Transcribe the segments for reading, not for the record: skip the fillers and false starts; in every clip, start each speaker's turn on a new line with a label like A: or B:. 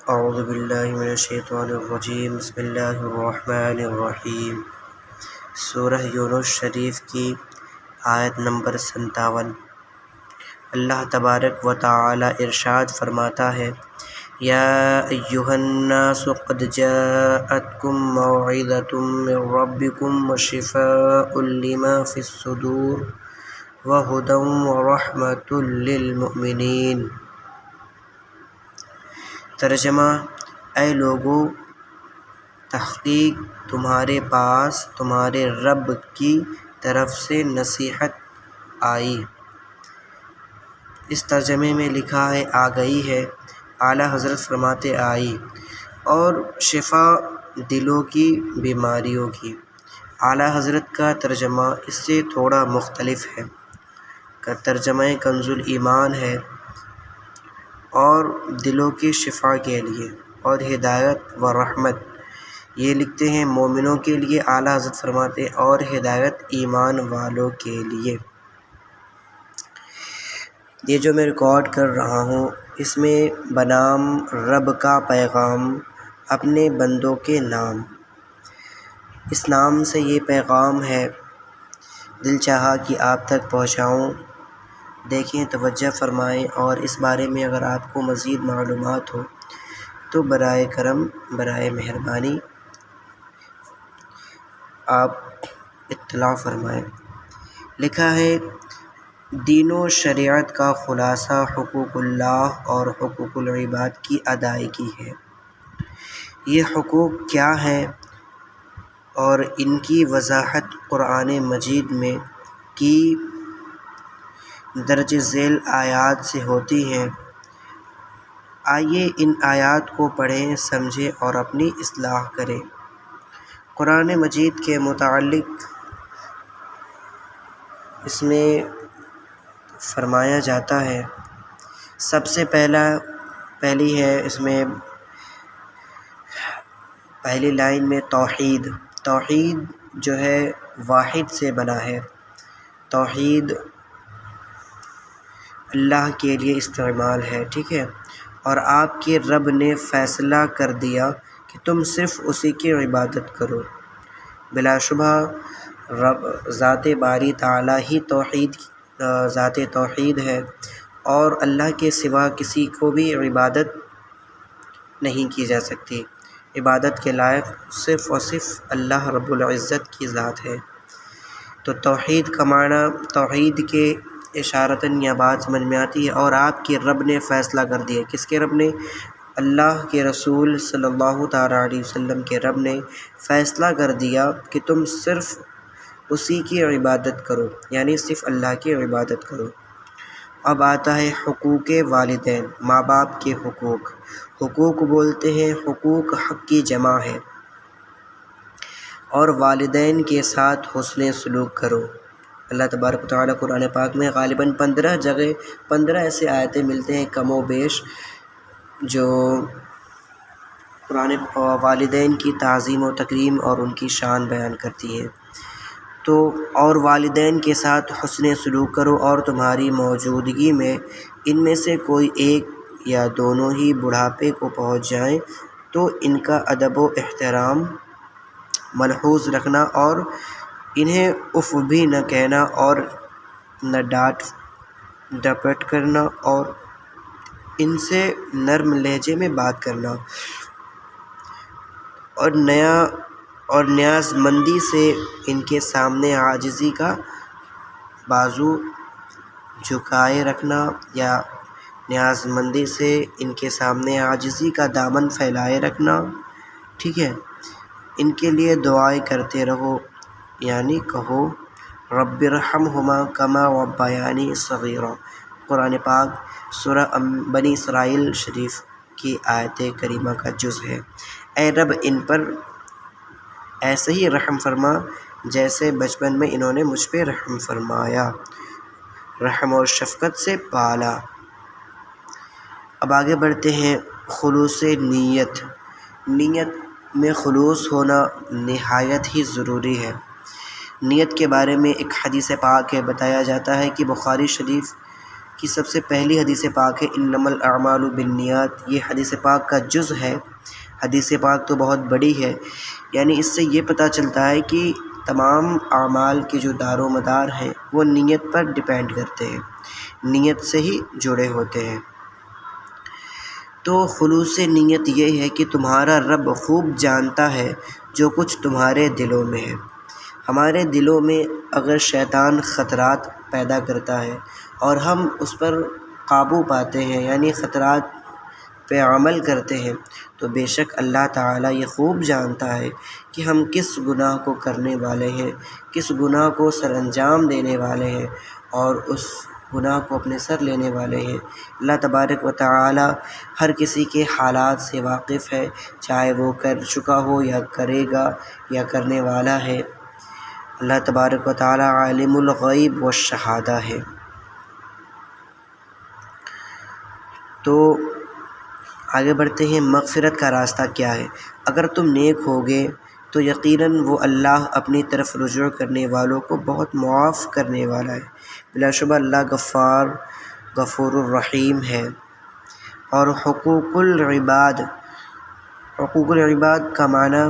A: اعوذ باللہ من الشیطان الرجیم، بسم اللہ الرحمن الرحیم۔ سورہ یونس شریف کی آیت نمبر 57۔ اللہ تبارک و تعالی ارشاد فرماتا ہے، یا ایھا الناس قد جاءتکم موعظۃ من ربکم وشفاء لما فی الصدور وہدی ورحمۃ للمؤمنین۔ ترجمہ: اے لوگو، تحقیق تمہارے پاس تمہارے رب کی طرف سے نصیحت آئی۔ اس ترجمے میں لکھا ہے آ گئی ہے، اعلیٰ حضرت فرماتے آئی، اور شفا دلوں کی بیماریوں کی۔ اعلیٰ حضرت کا ترجمہ اس سے تھوڑا مختلف ہے۔ ترجمہ کنز ایمان ہے، اور دلوں کی شفا کے لیے اور ہدایت و رحمت، یہ لکھتے ہیں مومنوں کے لیے۔ اعلیٰ حضرت فرماتے ہیں اور ہدایت ایمان والوں کے لیے۔ یہ جو میں ریکارڈ کر رہا ہوں، اس میں بنام رب کا پیغام، اپنے بندوں کے نام، اس نام سے یہ پیغام ہے، دل چاہا کہ آپ تک پہنچاؤں۔ دیکھیں، توجہ فرمائیں، اور اس بارے میں اگر آپ کو مزید معلومات ہو تو برائے کرم، برائے مہربانی آپ اطلاع فرمائیں۔ لکھا ہے، دین و شریعت کا خلاصہ حقوق اللہ اور حقوق العباد کی ادائیگی ہے۔ یہ حقوق کیا ہیں اور ان کی وضاحت قرآن مجید میں کی درج ذیل آیات سے ہوتی ہے۔ آئیے ان آیات کو پڑھیں، سمجھیں اور اپنی اصلاح کریں۔ قرآن مجید کے متعلق اس میں فرمایا جاتا ہے، سب سے پہلی ہے اس میں پہلی لائن میں توحید۔ توحید جو ہے واحد سے بنا ہے۔ توحید اللہ کے لیے استعمال ہے، ٹھیک ہے، اور آپ کے رب نے فیصلہ کر دیا کہ تم صرف اسی کی عبادت کرو۔ بلا شبہ رب ذات باری تعالیٰ ہی ذات توحید ہے، اور اللہ کے سوا کسی کو بھی عبادت نہیں کی جا سکتی۔ عبادت کے لائق صرف اور صرف اللہ رب العزت کی ذات ہے۔ تو توحید کا معنی، توحید کے اشارتاً یہ بات سمجھ میں آتی ہے، اور آپ کے رب نے فیصلہ کر دیا۔ کس کے رب نے؟ اللہ کے رسول صلی اللہ تعالیٰ علیہ وسلم کے رب نے فیصلہ کر دیا کہ تم صرف اسی کی عبادت کرو، یعنی صرف اللہ کی عبادت کرو۔ اب آتا ہے حقوق والدین، ماں باپ کے حقوق۔ حقوق بولتے ہیں، حقوق حق کی جمع ہے، اور والدین کے ساتھ حسن سلوک کرو۔ اللہ تبارک و تعالیٰ قرآن پاک میں غالباً 15 ایسے آیتیں ملتے ہیں کم و بیش، جو قرآن والدین کی تعظیم و تکریم اور ان کی شان بیان کرتی ہے۔ تو اور والدین کے ساتھ حسن سلوک کرو، اور تمہاری موجودگی میں ان میں سے کوئی ایک یا دونوں ہی بڑھاپے کو پہنچ جائیں تو ان کا ادب و احترام ملحوظ رکھنا، اور انہیں اف بھی نہ کہنا، اور نہ ڈانٹ ڈپٹ کرنا، اور ان سے نرم لہجے میں بات کرنا، اور نیاز مندی سے ان کے سامنے عاجزی کا بازو جھکائے رکھنا، یا نیاز مندی سے ان کے سامنے عاجزی کا دامن پھیلائے رکھنا، ٹھیک ہے۔ ان کے لیے دعائیں کرتے رہو، یعنی کہو رب ارحمہما کما ربیانی صغیرا۔ قرآن پاک سورہ بنی اسرائیل شریف کی آیت کریمہ کا جز ہے۔ اے رب، ان پر ایسے ہی رحم فرما جیسے بچپن میں انہوں نے مجھ پہ رحم فرمایا، رحم اور شفقت سے پالا۔ اب آگے بڑھتے ہیں، خلوص نیت۔ نیت میں خلوص ہونا نہایت ہی ضروری ہے۔ نیت کے بارے میں ایک حدیث پاک ہے، بتایا جاتا ہے کہ بخاری شریف کی سب سے پہلی حدیث پاک ہے انما الاعمال بالنیات۔ یہ حدیث پاک کا جز ہے، حدیث پاک تو بہت بڑی ہے، یعنی اس سے یہ پتہ چلتا ہے کہ تمام اعمال کے جو دار و مدار ہیں وہ نیت پر ڈیپینڈ کرتے ہیں، نیت سے ہی جڑے ہوتے ہیں۔ تو خلوص نیت یہ ہے کہ تمہارا رب خوب جانتا ہے جو کچھ تمہارے دلوں میں ہے۔ ہمارے دلوں میں اگر شیطان خطرات پیدا کرتا ہے اور ہم اس پر قابو پاتے ہیں، یعنی خطرات پہ عمل کرتے ہیں، تو بے شک اللہ تعالیٰ یہ خوب جانتا ہے کہ ہم کس گناہ کو کرنے والے ہیں، کس گناہ کو سر انجام دینے والے ہیں اور اس گناہ کو اپنے سر لینے والے ہیں۔ اللہ تبارک و تعالیٰ ہر کسی کے حالات سے واقف ہے، چاہے وہ کر چکا ہو یا کرے گا یا کرنے والا ہے۔ اللہ تبارک و تعالیٰ عالم الغیب والشہادہ ہے۔ تو آگے بڑھتے ہیں، مغفرت کا راستہ کیا ہے؟ اگر تم نیک ہوگے تو یقیناً وہ اللہ اپنی طرف رجوع کرنے والوں کو بہت معاف کرنے والا ہے۔ بلا شبہ اللہ غفور الرحیم ہے۔ اور حقوق العباد کا معنی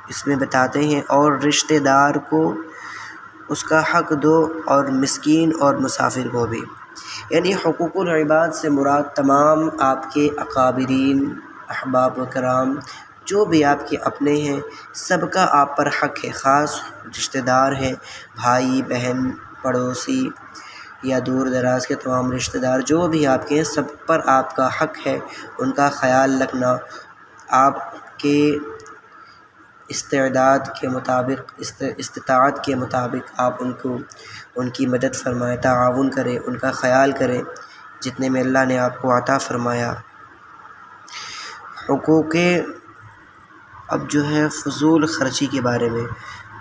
A: اس میں بتاتے ہیں، اور رشتہ دار کو اس کا حق دو اور مسکین اور مسافر کو بھی۔ یعنی حقوق العباد سے مراد تمام آپ کے اکابرین، احباب و کرام، جو بھی آپ کے اپنے ہیں، سب کا آپ پر حق ہے۔ خاص رشتہ دار ہیں، بھائی بہن پڑوسی یا دور دراز کے تمام رشتہ دار جو بھی آپ کے ہیں، سب پر آپ کا حق ہے ان کا خیال رکھنا، آپ کے استطاعت کے مطابق آپ ان کی مدد فرمائیں، تعاون کریں، ان کا خیال کریں جتنے میں اللہ نے آپ کو عطا فرمایا۔ حقوق اب جو ہے فضول خرچی کے بارے میں،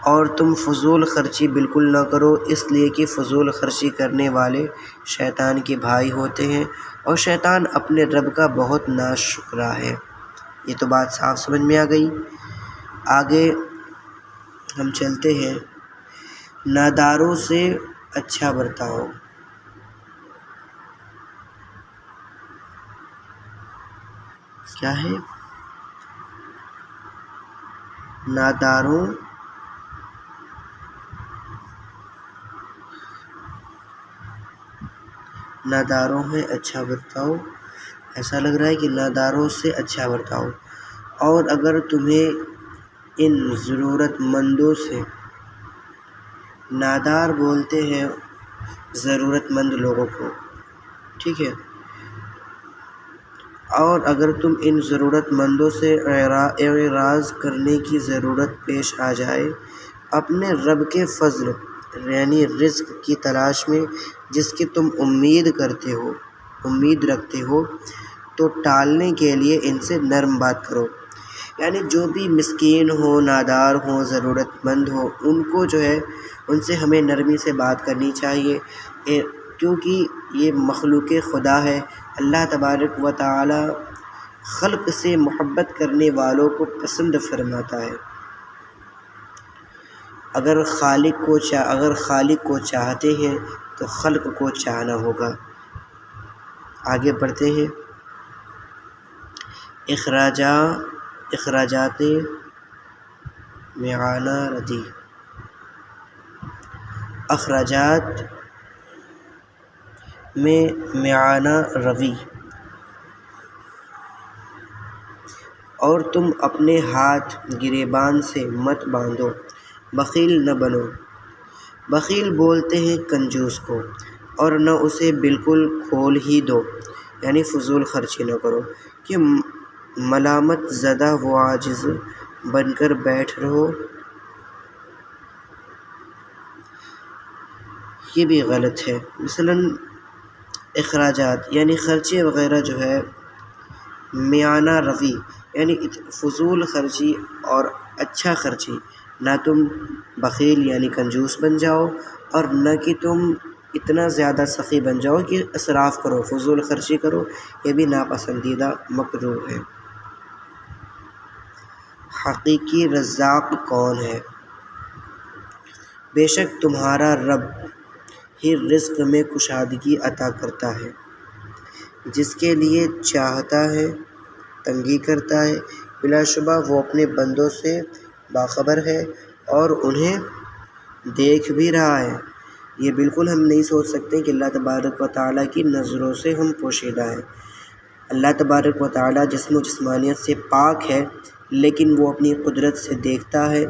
A: اور تم فضول خرچی بالکل نہ کرو، اس لیے کہ فضول خرچی کرنے والے شیطان کے بھائی ہوتے ہیں اور شیطان اپنے رب کا بہت ناشکرا ہے۔ یہ تو بات صاف سمجھ میں آ گئی۔ آگے ہم چلتے ہیں، ناداروں سے اچھا برتاؤ۔ کیا ہے؟ ناداروں ہے اچھا برتاؤ، ایسا لگ رہا ہے کہ ناداروں سے اچھا برتاؤ۔ اور اگر تمہیں ان ضرورت مندوں سے، نادار بولتے ہیں ضرورت مند لوگوں کو، ٹھیک ہے، اور اگر تم ان ضرورت مندوں سے اعراض کرنے کی ضرورت پیش آ جائے، اپنے رب کے فضل یعنی رزق کی تلاش میں جس کی تم امید رکھتے ہو، تو ٹالنے کے لیے ان سے نرم بات کرو۔ یعنی جو بھی مسکین ہو، نادار ہو، ضرورت مند ہو، ان کو جو ہے ان سے ہمیں نرمی سے بات کرنی چاہیے، کیونکہ یہ مخلوق خدا ہے۔ اللہ تبارک و تعالی خلق سے محبت کرنے والوں کو پسند فرماتا ہے۔ اگر خالق کو چاہتے ہیں تو خلق کو چاہنا ہوگا۔ آگے بڑھتے ہیں، اخراجات معانہ ردی، اخراجات میں معانہ روی، اور تم اپنے ہاتھ گریبان سے مت باندھو، بخیل نہ بنو۔ بخیل بولتے ہیں کنجوس کو، اور نہ اسے بالکل کھول ہی دو، یعنی فضول خرچی نہ کرو کہ ملامت زدہ و عاجز بن کر بیٹھ رہو۔ یہ بھی غلط ہے۔ مثلاً اخراجات یعنی خرچے وغیرہ جو ہے، میانہ روی یعنی فضول خرچی اور اچھا خرچی، نہ تم بخیل یعنی کنجوس بن جاؤ، اور نہ کہ تم اتنا زیادہ سخی بن جاؤ کہ اسراف کرو، فضول خرچی کرو، یہ بھی ناپسندیدہ مکروہ ہے۔ حقیقی رزاق کون ہے؟ بے شک تمہارا رب ہی رزق میں کشادگی عطا کرتا ہے، جس کے لیے چاہتا ہے تنگی کرتا ہے۔ بلا شبہ وہ اپنے بندوں سے باخبر ہے اور انہیں دیکھ بھی رہا ہے۔ یہ بالکل ہم نہیں سوچ سکتے کہ اللہ تبارک و تعالیٰ کی نظروں سے ہم پوشیدہ ہیں۔ اللہ تبارک و تعالیٰ جسم و جسمانیت سے پاک ہے، لیکن وہ اپنی قدرت سے دیکھتا ہے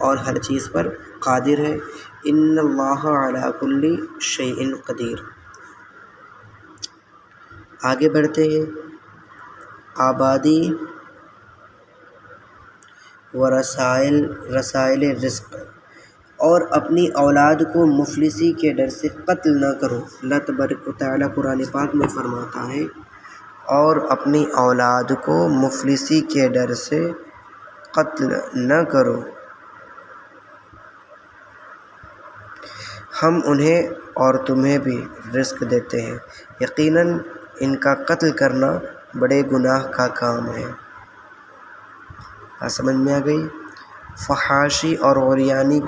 A: اور ہر چیز پر قادر ہے۔ ان اللہ علی کل شیء قدیر۔ آگے بڑھتے ہیں۔ آبادی و رسائل رزق، اور اپنی اولاد کو مفلسی کے ڈر سے قتل نہ کرو۔ اللہ تبارک و تعالیٰ قرآن پاک میں فرماتا ہے، اور اپنی اولاد کو مفلسی کے ڈر سے قتل نہ کرو، ہم انہیں اور تمہیں بھی رزق دیتے ہیں، یقیناً ان کا قتل کرنا بڑے گناہ کا کام ہے۔ سمجھ میں آ گئی؟ فحاشی اور عریانی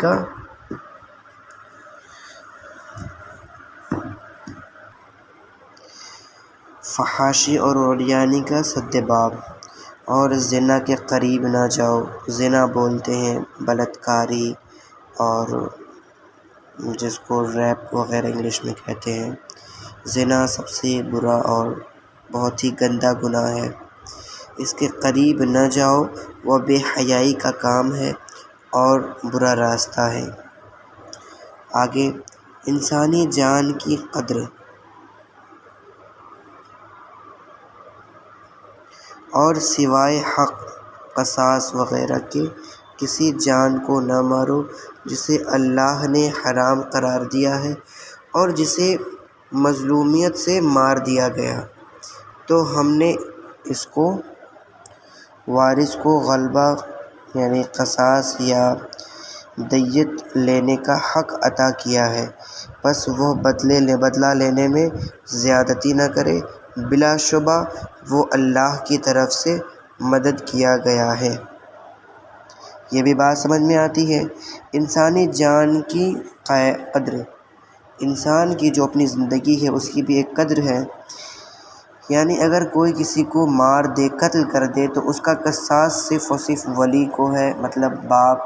A: کا سد باب، اور زنا کے قریب نہ جاؤ۔ زنا بولتے ہیں بلاత్కాری، اور جس کو ریپ وغیرہ انگلش میں کہتے ہیں۔ زنا سب سے برا اور بہت ہی گندا گناہ ہے، اس کے قریب نہ جاؤ، وہ بے حیائی کا کام ہے اور برا راستہ ہے۔ آگے، انسانی جان کی قدر اور سوائے حق، قصاص وغیرہ کے کسی جان کو نہ مارو جسے اللہ نے حرام قرار دیا ہے، اور جسے مظلومیت سے مار دیا گیا تو ہم نے اس کو وارث کو غلبہ یعنی قصاص یا دیت لینے کا حق عطا کیا ہے، بس وہ بدلہ لینے میں زیادتی نہ کرے، بلا شبہ وہ اللہ کی طرف سے مدد کیا گیا ہے۔ یہ بھی بات سمجھ میں آتی ہے۔ انسانی جان کی قدر، انسان کی جو اپنی زندگی ہے اس کی بھی ایک قدر ہے، یعنی اگر کوئی کسی کو مار دے، قتل کر دے، تو اس کا قصاص صرف اور صرف ولی کو ہے، مطلب باپ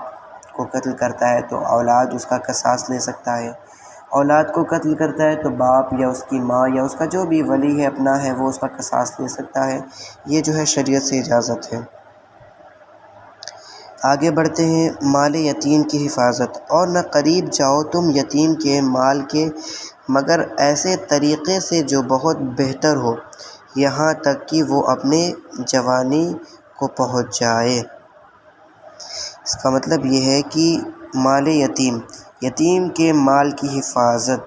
A: کو قتل کرتا ہے تو اولاد اس کا قصاص لے سکتا ہے، اولاد کو قتل کرتا ہے تو باپ یا اس کی ماں یا اس کا جو بھی ولی ہے اپنا ہے وہ اس کا قصاص لے سکتا ہے۔ یہ جو ہے شریعت سے اجازت ہے۔ آگے بڑھتے ہیں۔ مال یتیم کی حفاظت، اور نہ قریب جاؤ تم یتیم کے مال کے مگر ایسے طریقے سے جو بہت بہتر ہو، یہاں تک کہ وہ اپنے جوانی کو پہنچ جائے۔ اس کا مطلب یہ ہے کہ مال یتیم کے مال کی حفاظت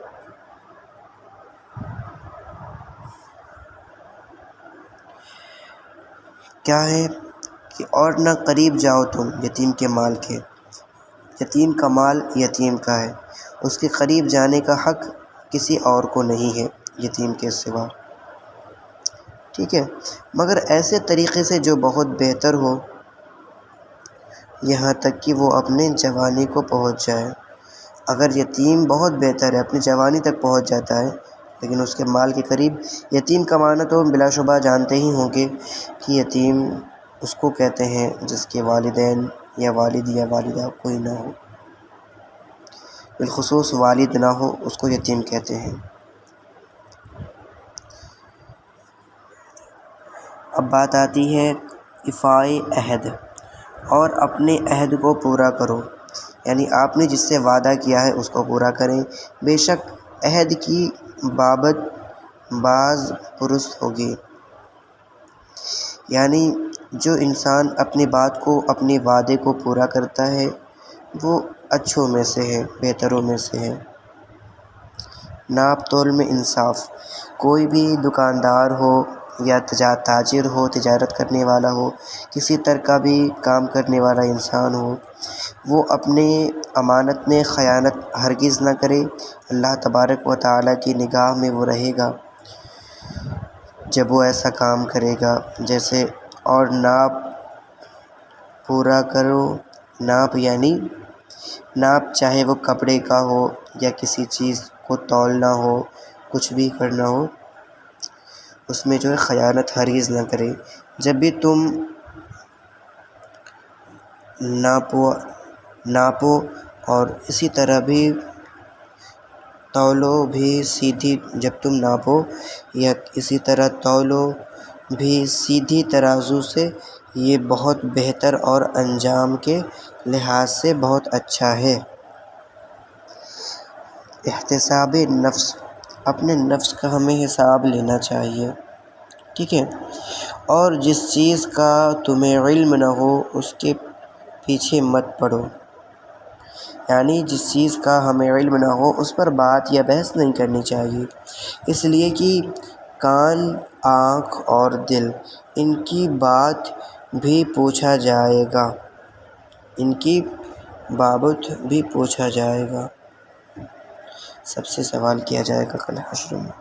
A: کیا ہے کہ اور نہ قریب جاؤ تم یتیم کے مال کے، یتیم کا مال یتیم کا ہے، اس کے قریب جانے کا حق کسی اور کو نہیں ہے یتیم کے سوا، ٹھیک ہے، مگر ایسے طریقے سے جو بہت بہتر ہو، یہاں تک کہ وہ اپنے جوانی کو پہنچ جائے۔ اگر یتیم بہت بہتر ہے، اپنی جوانی تک پہنچ جاتا ہے، لیکن اس کے مال کے قریب، یتیم کا معنی تو بلا شبہ جانتے ہی ہوں گے کہ یتیم اس کو کہتے ہیں جس کے والدین یا والد یا والدہ کوئی نہ ہو، بالخصوص والد نہ ہو، اس کو یتیم کہتے ہیں۔ اب بات آتی ہے ایفائے عہد، اور اپنے عہد کو پورا کرو، یعنی آپ نے جس سے وعدہ کیا ہے اس کو پورا کریں، بے شک عہد کی بابت باز پرس ہوگی، یعنی جو انسان اپنی بات کو، اپنے وعدے کو پورا کرتا ہے وہ اچھوں میں سے ہے، بہتروں میں سے ہے۔ ناپ تول میں انصاف، کوئی بھی دکاندار ہو یا تاجر ہو، تجارت کرنے والا ہو، کسی طرح کا بھی کام کرنے والا انسان ہو، وہ اپنے امانت میں خیانت ہرگز نہ کرے، اللہ تبارک و تعالیٰ کی نگاہ میں وہ رہے گا جب وہ ایسا کام کرے گا۔ جیسے اور ناپ پورا کرو، ناپ یعنی ناپ چاہے وہ کپڑے کا ہو یا کسی چیز کو تولنا ہو، کچھ بھی کرنا ہو، اس میں جو ہے خیانت ہرگز نہ کرے۔ جب بھی تم ناپو اور اسی طرح بھی تولو بھی سیدھی، جب تم ناپو یا اسی طرح تولو بھی سیدھی ترازو سے، یہ بہت بہتر اور انجام کے لحاظ سے بہت اچھا ہے۔ احتساب نفس، اپنے نفس کا ہمیں حساب لینا چاہیے، ٹھیک ہے۔ اور جس چیز کا تمہیں علم نہ ہو اس کے پیچھے مت پڑو، یعنی جس چیز کا ہمیں علم نہ ہو اس پر بات یا بحث نہیں کرنی چاہیے، اس لیے کہ کان، آنکھ اور دل، ان کی بات بھی پوچھا جائے گا، ان کی بابت بھی پوچھا جائے گا، سب سے سوال کیا جائے گا کل حشر میں۔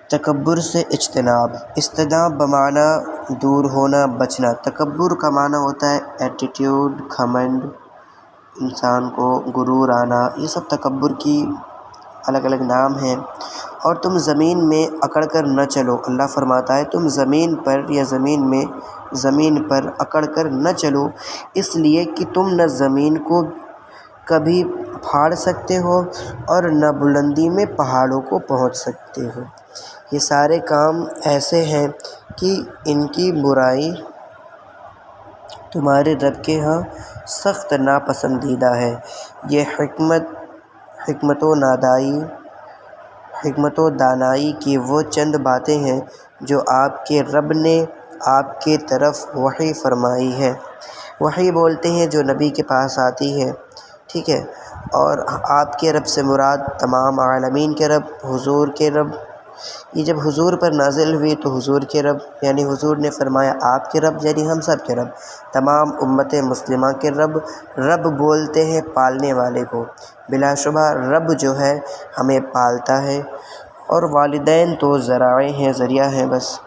A: تکبر سے اجتناب، اجتناب بمعنی دور ہونا، بچنا۔ تکبر کا معنی ہوتا ہے ایٹیٹیوڈ، گھمنڈ، انسان کو غرور آنا، یہ سب تکبر کی الگ الگ نام ہیں۔ اور تم زمین میں اکڑ کر نہ چلو، اللہ فرماتا ہے تم زمین پر یا زمین پر اکڑ کر نہ چلو، اس لیے کہ تم نہ زمین کو کبھی پھاڑ سکتے ہو اور نہ بلندی میں پہاڑوں کو پہنچ سکتے ہو۔ یہ سارے کام ایسے ہیں کہ ان کی برائی تمہارے رب کے ہاں سخت ناپسندیدہ ہے۔ یہ حکمت و دانائی کی وہ چند باتیں ہیں جو آپ کے رب نے آپ کے طرف وحی فرمائی ہے۔ وحی بولتے ہیں جو نبی کے پاس آتی ہے، ٹھیک ہے۔ اور آپ کے رب سے مراد تمام عالمین کے رب، حضور کے رب۔ یہ جب حضور پر نازل ہوئی تو حضور کے رب یعنی حضور نے فرمایا آپ کے رب یعنی ہم سب کے رب، تمام امت مسلمہ کے رب۔ رب بولتے ہیں پالنے والے کو، بلا شبہ رب جو ہے ہمیں پالتا ہے، اور والدین تو ذریعہ ہیں بس۔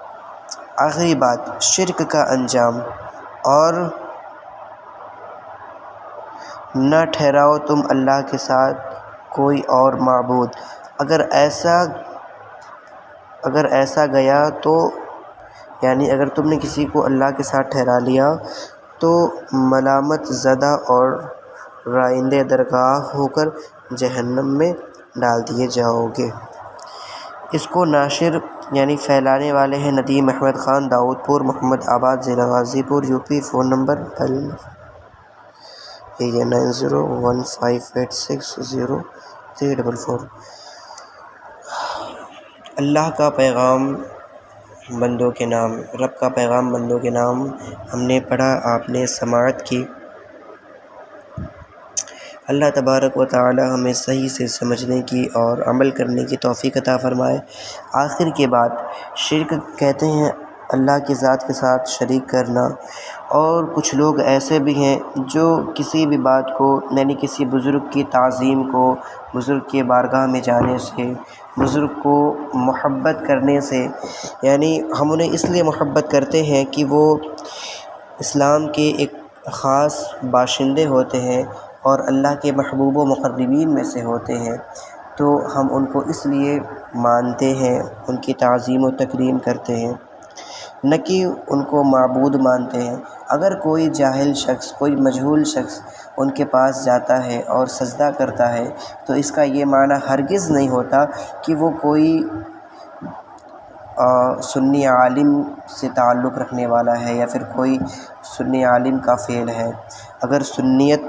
A: آخری بات، شرک کا انجام، اور نہ ٹھہراؤ تم اللہ کے ساتھ کوئی اور معبود۔ اگر ایسا گیا تو یعنی اگر تم نے کسی کو اللہ کے ساتھ ٹھہرا لیا تو ملامت زدہ اور رائندہ درگاہ ہو کر جہنم میں ڈال دیے جاؤ گے۔ اس کو ناشر یعنی پھیلانے والے ہیں ندیم احمد خان، داؤد پور، محمد آباد، ضلع غازی پور، یوپی۔ Phone number 9015860344۔ اللہ کا پیغام بندوں کے نام، رب کا پیغام بندوں کے نام ہم نے پڑھا، آپ نے سماعت کی۔ اللہ تبارک و تعالی ہمیں صحیح سے سمجھنے کی اور عمل کرنے کی توفیق عطا فرمائے۔ آخر کے بعد شرک کہتے ہیں اللہ کی ذات کے ساتھ شریک کرنا، اور کچھ لوگ ایسے بھی ہیں جو کسی بھی بات کو یعنی کسی بزرگ کی تعظیم کو، بزرگ کے بارگاہ میں جانے سے، بزرگ کو محبت کرنے سے، یعنی ہم انہیں اس لیے محبت کرتے ہیں کہ وہ اسلام کے ایک خاص باشندے ہوتے ہیں اور اللہ کے محبوب و مقربین میں سے ہوتے ہیں، تو ہم ان کو اس لیے مانتے ہیں، ان کی تعظیم و تکریم کرتے ہیں، نہ کہ ان کو معبود مانتے ہیں۔ اگر کوئی جاہل شخص، کوئی مجہول شخص ان کے پاس جاتا ہے اور سجدہ کرتا ہے تو اس کا یہ معنی ہرگز نہیں ہوتا کہ وہ کوئی سنی عالم سے تعلق رکھنے والا ہے یا پھر کوئی سنی عالم کا فعل ہے۔ اگر سنیت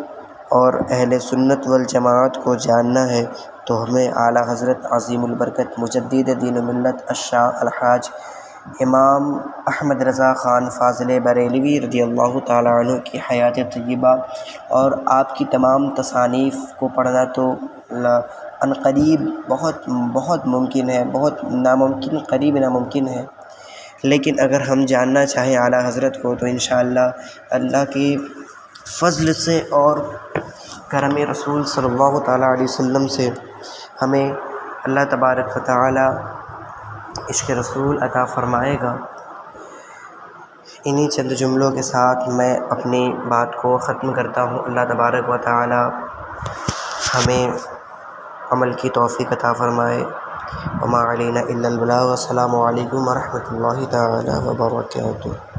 A: اور اہل سنت والجماعت کو جاننا ہے تو ہمیں اعلیٰ حضرت عظیم البرکت مجدد دین و ملت الشاہ الحاج امام احمد رضا خان فاضل بریلوی رضی اللہ تعالیٰ عنہ کی حیات طیبہ اور آپ کی تمام تصانیف کو پڑھنا تو عنقریب بہت ممکن ہے، بہت ناممکن قریب ناممکن ہے، لیکن اگر ہم جاننا چاہیں اعلیٰ حضرت کو تو انشاءاللہ اللہ کی فضل سے اور کرم رسول صلی اللہ تعالیٰ علیہ وسلم سے ہمیں اللہ تبارک و تعالیٰ عشق رسول عطا فرمائے گا۔ انہی چند جملوں کے ساتھ میں اپنی بات کو ختم کرتا ہوں۔ اللہ تبارک و تعالیٰ ہمیں عمل کی توفیق عطا فرمائے۔ وما علینا الا البلاغ۔ السلام علیکم ورحمۃ اللہ تعالی وبرکاتہ۔